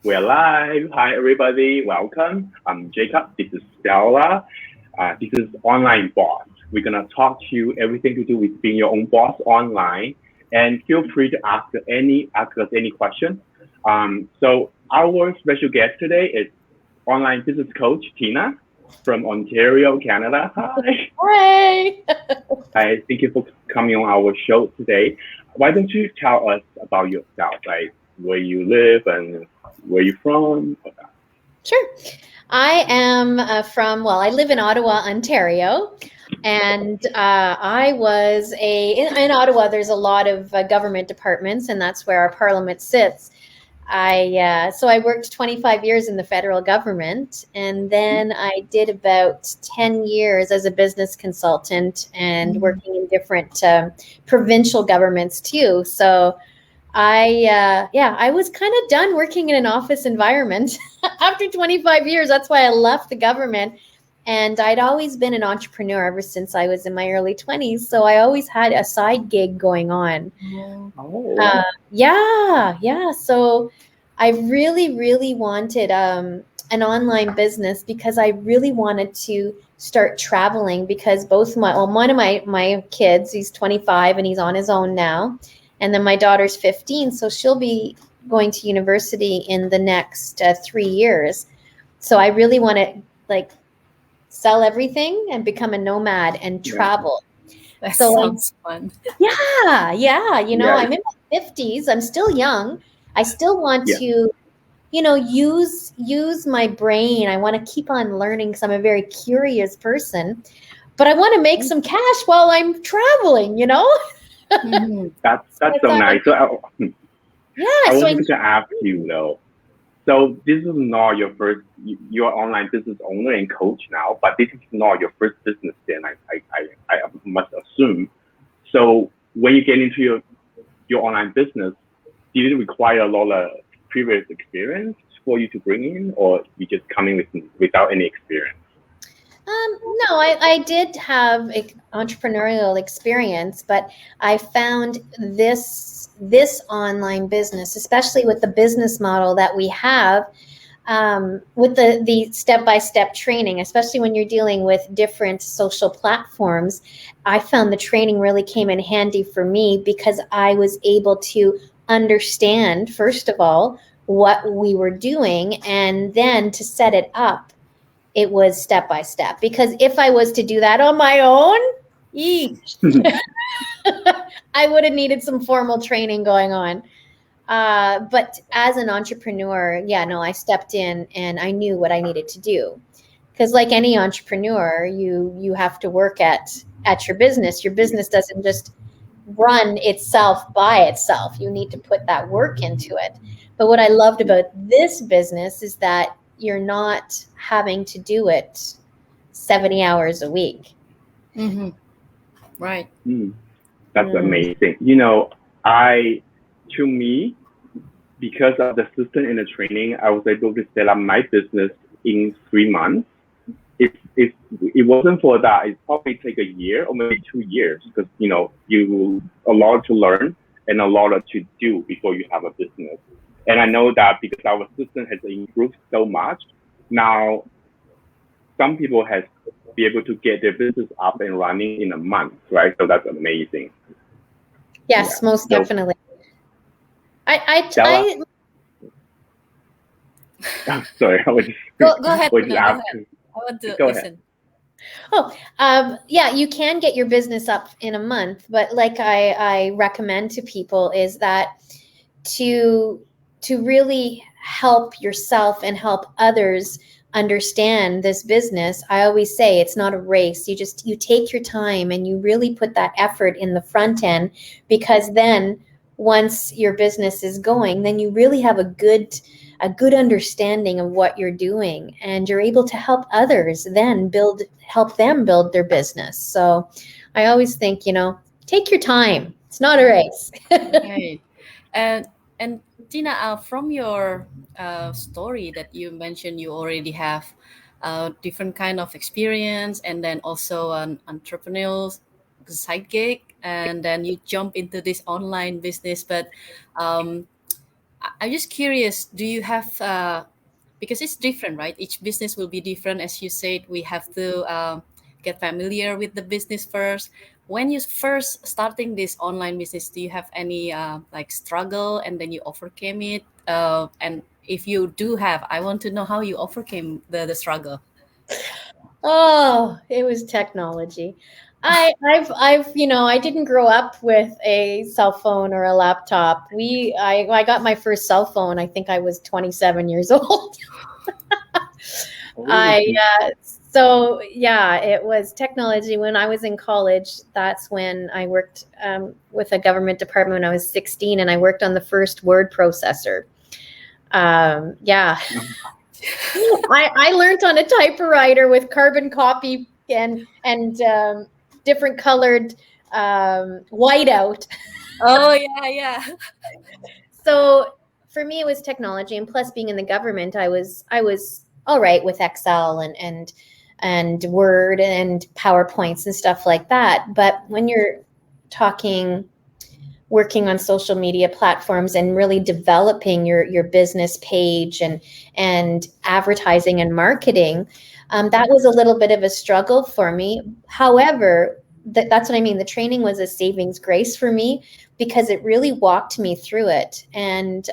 We're live. Hi, everybody. Welcome. I'm Jacob. This is Stella. This is Online Boss. We're going to talk to you everything to do with being your own boss online. And feel free to ask us any question. So our special guest today is online business coach Tina from Ontario, Canada. Hi. Hi. Hi. Thank you for coming on our show today. Why don't you tell us about yourself, like where you live and where you're from? Sure. I am I live in Ottawa, Ontario. And in Ottawa, there's a lot of government departments, and that's where our parliament sits. So I worked 25 years in the federal government, and then I did about 10 years as a business consultant and working in different provincial governments too. So I was kind of done working in an office environment after 25 years. That's why I left the government. And I'd always been an entrepreneur ever since I was in my early 20s. So I always had a side gig going on. Oh. Yeah. So I really, really wanted an online business because I really wanted to start traveling because one of my kids, he's 25 and he's on his own now. And then my daughter's 15. So she'll be going to university in the next 3 years. So I really want to sell everything and become a nomad and travel. That sounds fun. Yeah. I'm in my 50s. I'm still young. I still want to, use my brain. I want to keep on learning because I'm a very curious person. But I want to make some cash while I'm traveling, That's so nice. So I wanted to ask you though. So this is not your first. You're online business owner and coach now, but this is not your first business. Then I must assume. So when you get into your online business, did it require a lot of previous experience for you to bring in, or you just coming without any experience? No, I did have entrepreneurial experience, but I found this online business, especially with the business model that we have, with the step-by-step training, especially when you're dealing with different social platforms. I found the training really came in handy for me because I was able to understand, first of all, what we were doing, and then to set it up. It was step by step, because if I was to do that on my own, I would have needed some formal training going on. But as an entrepreneur, I stepped in and I knew what I needed to do. Because like any entrepreneur, you have to work at your business. Your business doesn't just run itself by itself. You need to put that work into it. But what I loved about this business is that you're not having to do it 70 hours a week. Mm-hmm. Right. That's amazing. To me, because of the system and the training, I was able to set up my business in 3 months. If it wasn't for that, it probably take a year or maybe 2 years, because you a lot to learn and a lot to do before you have a business. And I know that because our system has improved so much, now some people has be able to get their business up and running in a month, right? So that's amazing. Yes, most definitely. I'm sorry, I was just go ahead. Go ahead. I want to Go listen. You can get your business up in a month, but like I recommend to people is that to really help yourself and help others understand this business, I always say it's not a race. You take your time and you really put that effort in the front end, because then once your business is going, then you really have a good understanding of what you're doing, and you're able to help others then help them build their business. So I always think, take your time. It's not a race. Right. And Tina, from your story that you mentioned, you already have different kind of experience, and then also an entrepreneurial side gig, and then you jump into this online business. But I'm just curious, do you have, because it's different, right? Each business will be different. As you said, we have to get familiar with the business first. When you first starting this online business, do you have any like struggle and then you overcame it? And if you do have, I want to know how you overcame the struggle. Oh, it was technology. I didn't grow up with a cell phone or a laptop. I got my first cell phone. I think I was 27 years old. Oh, I So yeah, it was technology. When I was in college, that's when I worked with a government department when I was 16, and I worked on the first word processor. Yeah, I learned on a typewriter with carbon copy and different colored whiteout. Oh yeah, yeah. So for me, it was technology, and plus being in the government, I was all right with Excel and Word and PowerPoints and stuff like that. But when you're talking working on social media platforms and really developing your business page and advertising and marketing, that was a little bit of a struggle for me. However, that's what I mean. The training was a savings grace for me because it really walked me through it. And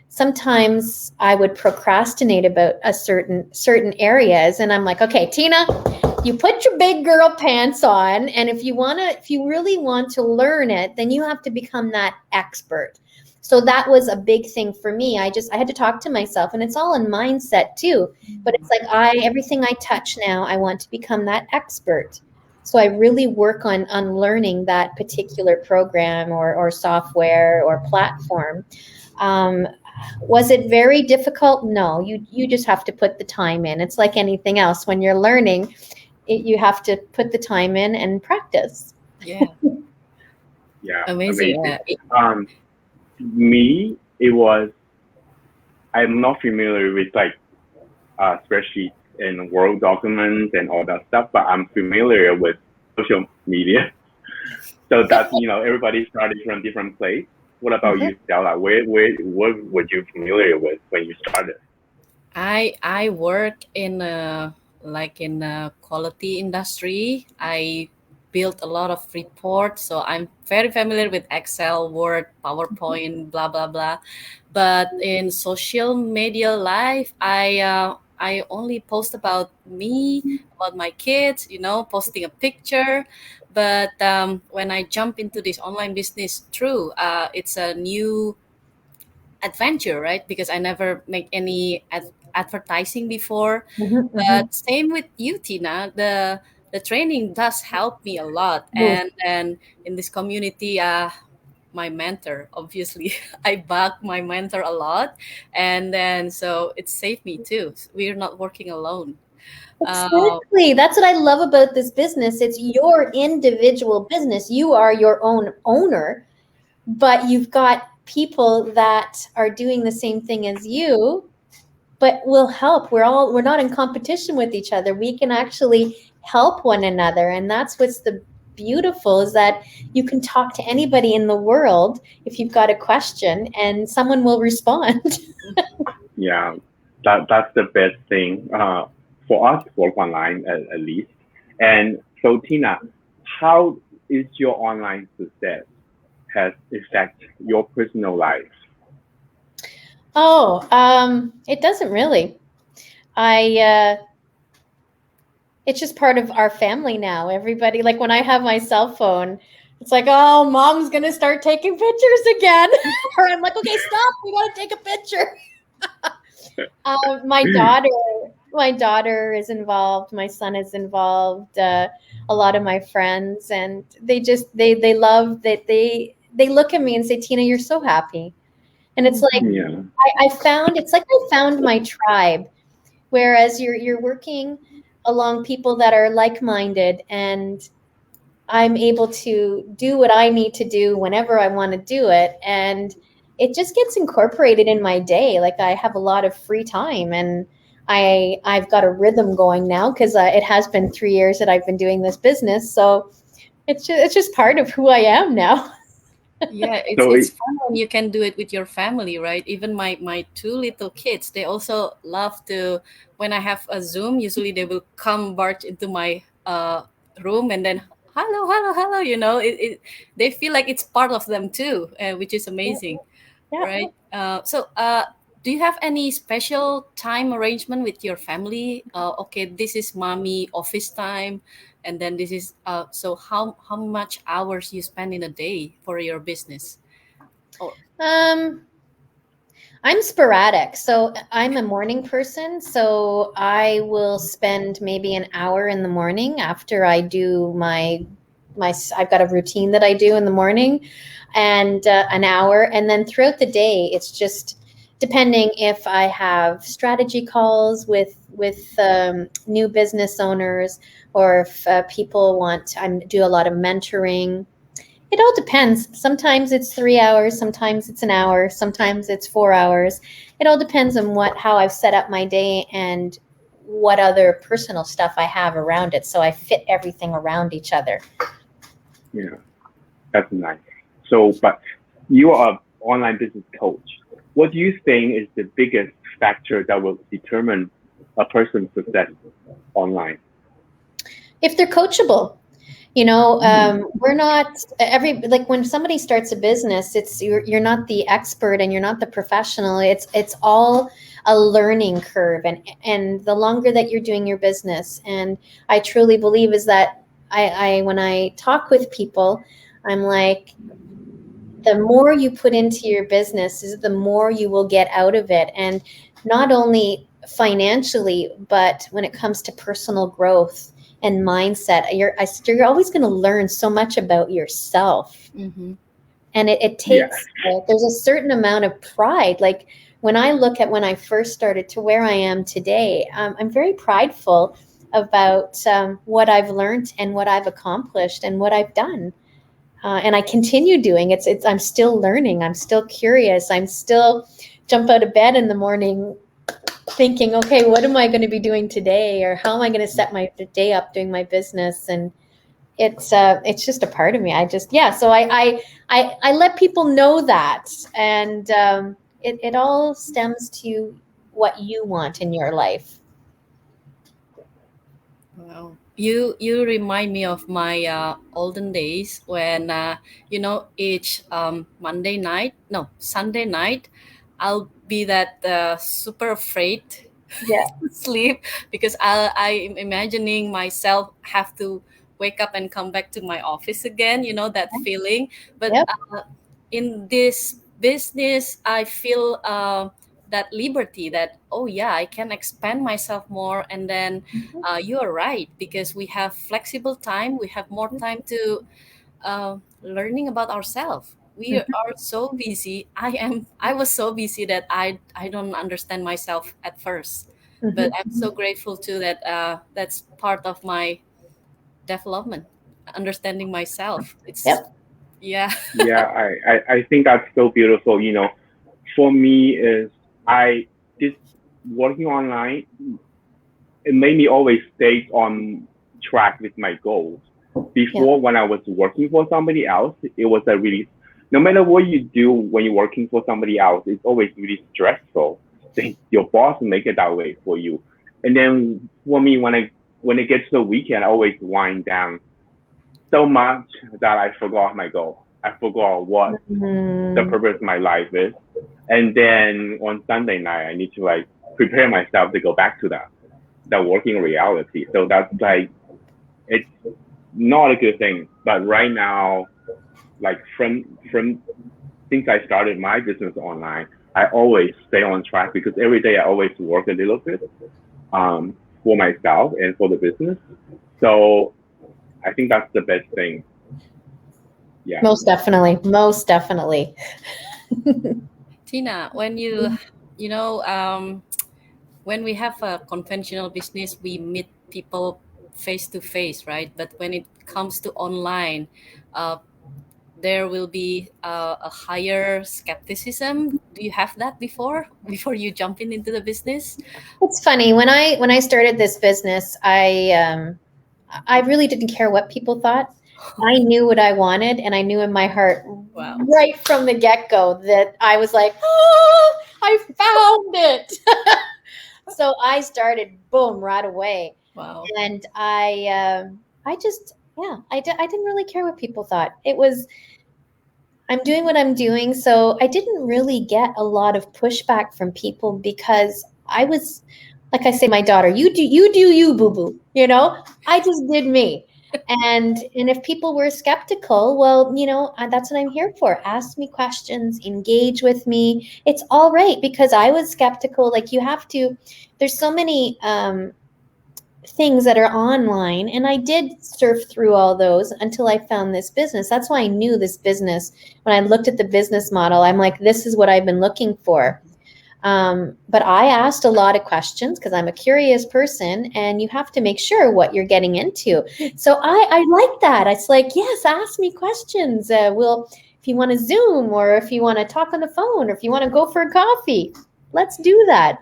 sometimes I would procrastinate about a certain areas, and I'm like, okay, Tina, you put your big girl pants on, and if you really want to learn it, then you have to become that expert. So that was a big thing for me. I had to talk to myself, and it's all in mindset too. But it's like everything I touch now, I want to become that expert. So I really work on learning that particular program or software or platform. Um, was it very difficult? No, you just have to put the time in. It's like anything else. When you're learning, you have to put the time in and practice. Yeah, yeah, amazing. amazing. Yeah. Me, I'm not familiar with like spreadsheets and Word documents and all that stuff, but I'm familiar with social media. So that's, everybody started from different place. What about you, Stella? What were you familiar with when you started? I work in a quality industry. I built a lot of reports, so I'm very familiar with Excel, Word, PowerPoint, blah blah blah. But in social media life, I only post about me, about my kids, posting a picture. But when I jump into this online business, true, it's a new adventure, right? Because I never make any advertising before. But same with you, Tina. The training does help me a lot, and in this community, my mentor, obviously, I back my mentor a lot, and then so it saved me too. We're not working alone. Uh, Exactly. That's what I love about this business. It's your individual business. You are your own owner, but you've got people that are doing the same thing as you, but will help. We're not in competition with each other. We can actually help one another. And that's what's the beautiful is that you can talk to anybody in the world if you've got a question and someone will respond. Yeah, that's the best thing for us to work online at least. And so, Tina, how is your online success has affect your personal life? Oh, it doesn't really. I it's just part of our family now. Everybody, like when I have my cell phone, it's like, oh, mom's gonna start taking pictures again. Or I'm like, okay, stop, we gotta take a picture. My daughter is involved. My son is involved. A lot of my friends, and they love that they look at me and say, Tina, you're so happy. And it's like Yeah, it's like I found my tribe. Whereas you're working along people that are like-minded, and I'm able to do what I need to do whenever I want to do it, and it just gets incorporated in my day. Like I have a lot of free time, and I've got a rhythm going now because it has been 3 years that I've been doing this business, so it's just part of who I am now. Yeah, So it's fun when you can do it with your family, right? Even my two little kids, they also love to. When I have a Zoom, usually they will come barge into my room and then hello, hello, hello. They feel like it's part of them too, which is Yeah, amazing, yeah. right? Do you have any special time arrangement with your family? Okay, this is mommy office time, and then this is so how much hours you spend in a day for your business? Or Um, I'm sporadic. So I'm a morning person. So I will spend maybe an hour in the morning after I do I've got a routine that I do in the morning, and an hour. And then throughout the day, it's just depending if I have strategy calls with new business owners, or if people want, I do a lot of mentoring. It all depends. Sometimes it's 3 hours, sometimes it's an hour, sometimes it's 4 hours. It all depends on how I've set up my day and what other personal stuff I have around it. So I fit everything around each other. yeah, that's nice. So, but you are an online business coach. What do you think is the biggest factor that will determine a person's success online? If they're coachable, we're not like when somebody starts a business, you're not the expert and you're not the professional. It's all a learning curve, and the longer that you're doing your business, and I truly believe is that I when I talk with people, I'm like, the more you put into your business is the more you will get out of it, and not only financially, but when it comes to personal growth and mindset, you're always going to learn so much about yourself. mm-hmm. And it Yeah, takes there's a certain amount of pride. Like when I look at when I first started to where I am today, I'm very prideful about what I've learned and what I've accomplished and what I've done, and I continue doing. It's I'm still learning. I'm still curious. I'm still jump out of bed in the morning thinking, okay, what am I going to be doing today, or how am I going to set my day up doing my business? And it's just a part of me. I just yeah. So I let people know that, and it all stems to what you want in your life. Wow. You remind me of my olden days when each Monday night, no, Sunday night, I'll be that super afraid Yeah. to sleep because I'm imagining myself have to wake up and come back to my office again. You know that feeling. But Yep. in this business, I feel that liberty that, oh yeah, I can expand myself more. And then you are right, because we have flexible time, we have more time to learning about ourselves. We are so busy. I was so busy that I don't understand myself at first, but Mhm. I'm so grateful too that that's part of my development, understanding myself. It's Yep. yeah. yeah, I think that's so beautiful. For me is I this working online, it made me always stay on track with my goals. Yeah. Before, when I was working for somebody else, it was a really, no matter what you do when you're working for somebody else, it's always really stressful. Your boss make it that way for you. And then for me, when it gets to the weekend, I always wind down so much that I forgot my goal. I forgot what the Mhm. purpose of my life is. And then on Sunday night, I need to like prepare myself to go back to that working reality. So that's like, it's not a good thing. But right now, like from since I started my business online, I always stay on track because every day I always work a little bit for myself and for the business. So I think that's the best thing. Yeah. Most definitely. Most definitely. Tina, when you know when we have a conventional business, we meet people face to face, right? But when it comes to online, uh, there will be a higher skepticism. Do you have that before before you jump into the business? It's funny when I started this business, I really didn't care what people thought. I knew what I wanted, and I knew in my heart Wow. right from the get-go that I was like, oh, I found it. So I started, boom, right away. Wow. And I just, yeah, I didn't really care what people thought. It was, I'm doing what I'm doing. So I didn't really get a lot of pushback from people because I was, like I say, my daughter, you do you, boo boo. You know, I just did me. And if people were skeptical, well, that's what I'm here for. Ask me questions, engage with me. It's all right, because I was skeptical. Like, you have to. There's so many things that are online, and I did surf through all those until I found this business. That's why I knew this business. When I looked at the business model, I'm like, this is what I've been looking for. But I asked a lot of questions because I'm a curious person, and you have to make sure what you're getting into. So I like that. It's like, yes, ask me questions. If you want to Zoom, or if you want to talk on the phone, or if you want to go for a coffee, let's do that.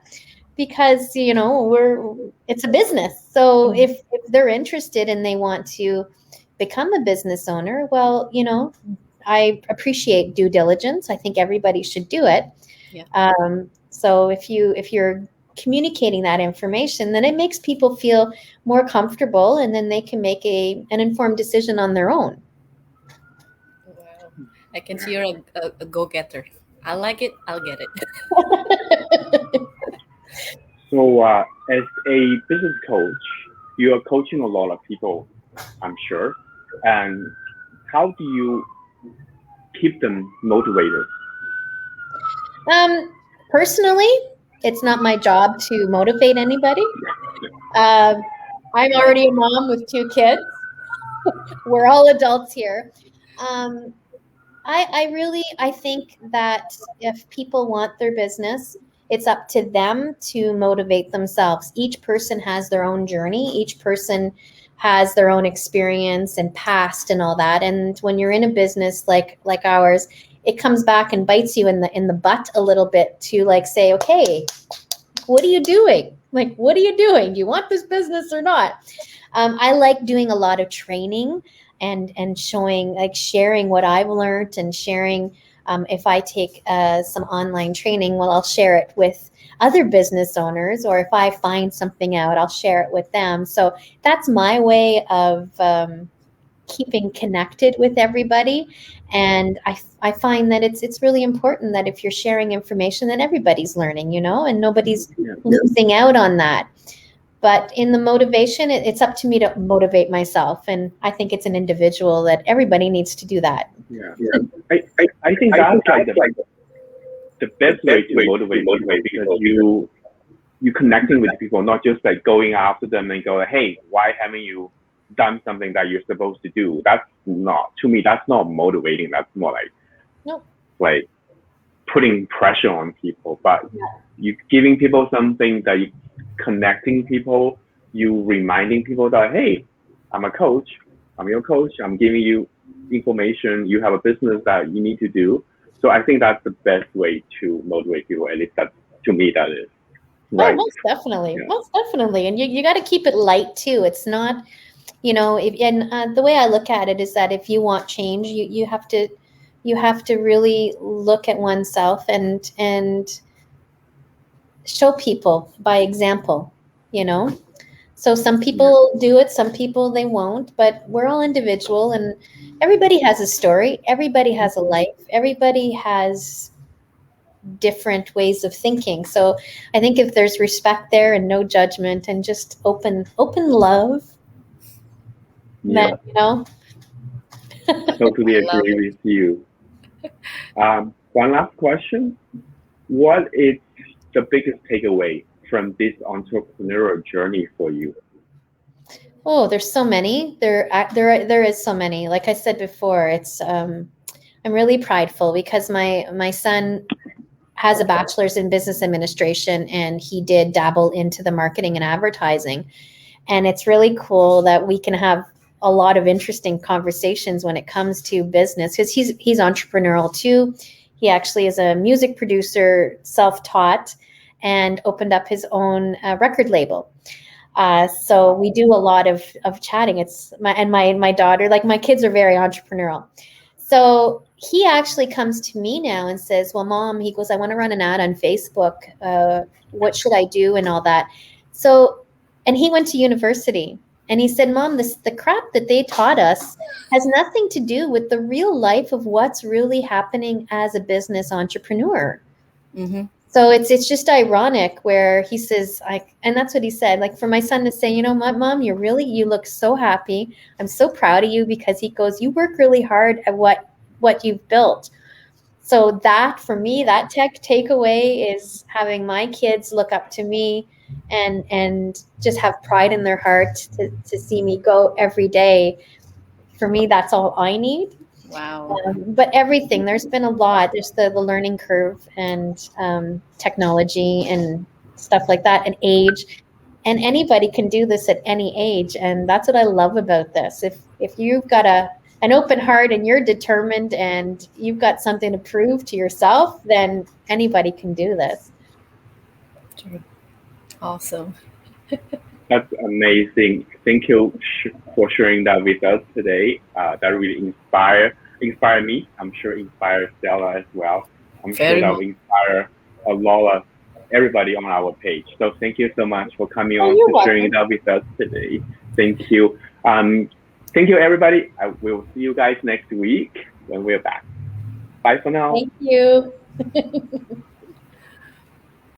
Because it's a business. So if they're interested and they want to become a business owner, well, I appreciate due diligence. I think everybody should do it. Yeah. So if you're communicating that information, then it makes people feel more comfortable, and then they can make an informed decision on their own. Wow. I can see you're a go-getter. I like it. I'll get it. So, as a business coach, you are coaching a lot of people, I'm sure. And how do you keep them motivated? Personally, it's not my job to motivate anybody. I'm already a mom with 2 kids. We're all adults here. I think that if people want their business, it's up to them to motivate themselves. Each person has their own journey. Each person has their own experience and past and all that. And when you're in a business like ours, it comes back and bites you in the butt a little bit to, like, say, okay, what are you doing? Like, what are you doing? Do you want this business or not? I like doing a lot of training and showing, like, sharing what I've learned, and sharing, if I take some online training, well, I'll share it with other business owners, or if I find something out, I'll share it with them. So that's my way of keeping connected with everybody. And I find that it's really important that if you're sharing information, that everybody's learning, and nobody's losing out on that. But in the motivation, it's up to me to motivate myself. And I think it's an individual that everybody needs to do that. Yeah. I think that's like the best way to motivate people, because you connecting with people, not just like going after them and go, hey, why haven't you done something that you're supposed to do? That's not motivating. That's more like, Nope. like putting pressure on people. But you giving people something, that you connecting people, you reminding people that, hey, I'm a coach, I'm your coach, I'm giving you information, you have a business that you need to do. So I think that's the best way to motivate people. At least that, to me, that is. Right. Oh, most definitely. And you got to keep it light too. It's not, the way I look at it is that if you want change, you have to really look at oneself and show people by example, So some people do it, some people they won't, but we're all individual, and everybody has a story, everybody has a life, everybody has different ways of thinking. So I think if there's respect there and no judgment and just open love, then, Totally agree with you. One last question. What is the biggest takeaway from this entrepreneurial journey for you? Oh, there's so many. There is so many. Like I said before, it's I'm really prideful because my son has a bachelor's in business administration, and he did dabble into the marketing and advertising. And it's really cool that we can have a lot of interesting conversations when it comes to business, because he's entrepreneurial too. He actually is a music producer, self-taught, and opened up his own record label. So we do a lot of chatting. It's my daughter, like my kids are very entrepreneurial. So he actually comes to me now and says, well, Mom, he goes, I want to run an ad on Facebook. What should I do and all that? So, and he went to university and he said, Mom, the crap that they taught us has nothing to do with the real life of what's really happening as a business entrepreneur. Mm-hmm. So it's just ironic where he says, and that's what he said, like for my son to say, you know what, Mom, you look so happy. I'm so proud of you, because he goes, you work really hard at what you've built. So that for me, that takeaway is having my kids look up to me and just have pride in their heart to see me go every day. For me, that's all I need. Wow. But everything, there's been a lot. There's the learning curve and technology and stuff like that, and age. And anybody can do this at any age. And that's what I love about this. If you've got an open heart and you're determined and you've got something to prove to yourself, then anybody can do this. Awesome. That's amazing. Thank you for sharing that with us today. That really inspired me. I'm sure inspired Stella as well. I'm sure that will inspire a lot of everybody on our page. So thank you so much for coming on to sharing that with us today. Thank you. Thank you, everybody. I will see you guys next week when we're back. Bye for now. Thank you.